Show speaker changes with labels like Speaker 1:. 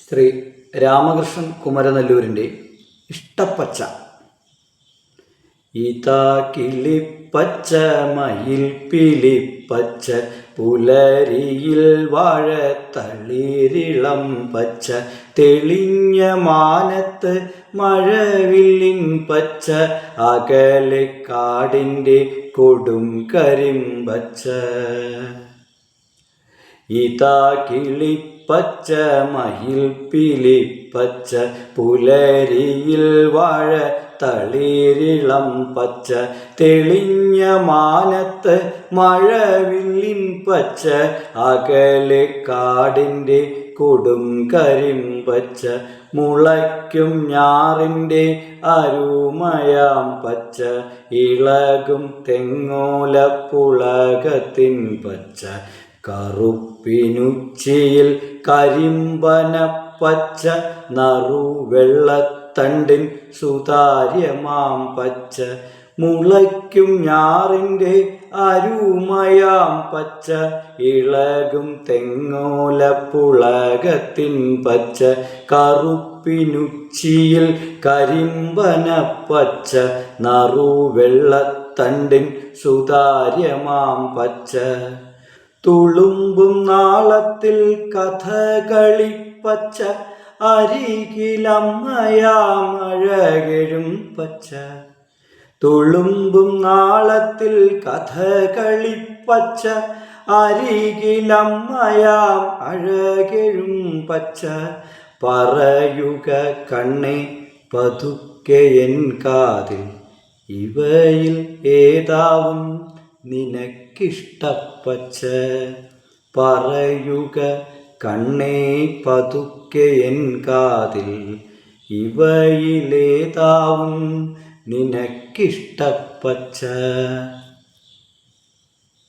Speaker 1: ശ്രീ രാമകൃഷ്ണൻ കുമരനെല്ലൂരിൻ്റെ ഇഷ്ടപ്പച്ച. ഇതാ കിളിപ്പച്ച മയിൽ പിലിപ്പച്ച, പുലരിയിൽ വാഴത്തളിരിളം പച്ച, തെളിഞ്ഞ മാനത്ത് മഴവില്ലിൻ പച്ച, അകലെ കാടിൻ്റെ കൊടും കരിമ്പച്ച. ഇതാ കിളിപ്പച്ച മയിൽ പിലിപ്പച്ച, പുലരിയിൽ വാഴത്തളിരിളം പച്ച, തെളിഞ്ഞ മാനത്ത് മഴവില്ലിൻ പച്ച, അകലെ കാടിൻ്റെ കൊടും കരിമ്പച്ച, മുളയ്ക്കും ഞാറിൻ്റെ അരുമയാം പച്ച, ഇളകും തെങ്ങോലപ്പുളകത്തിൻ പച്ച, കറുപ്പിനുച്ചിയിൽ കരിമ്പനപ്പച്ച, നറുവെള്ളത്തണ്ടിൻ സുതാര്യമാം പച്ച, മുളയ്ക്കും ഞാറിൻ്റെ അരുമയാം പച്ച, ഇളകും തെങ്ങോലപ്പുളകത്തിൻ പച്ച, കറുപ്പിനുച്ചിയിൽ കരിമ്പനപ്പച്ച, നറുവെള്ളത്തണ്ടിൻ സുതാര്യമാം പച്ച, തുളുമ്പും നാളത്തിൽ കഥകളിപ്പച്ച, അരികിലമ്മയാം അഴകെഴും പച്ച, തുളുമ്പും നാളത്തിൽ കഥകളിപ്പച്ച, അരികിലമ്മയാം അഴകെഴും പച്ച, പറയുക കണ്ണേ പതുക്കെ എൻ കാതിൽ, ഇവയിൽ ഏതാവും നിനക്കിഷ്ടപ്പച്ച, പറയുക കണ്ണേ പതുക്കെ എൻ കാതിൽ, ഇവയിലേതാവും നിനക്കിഷ്ടപ്പച്ച.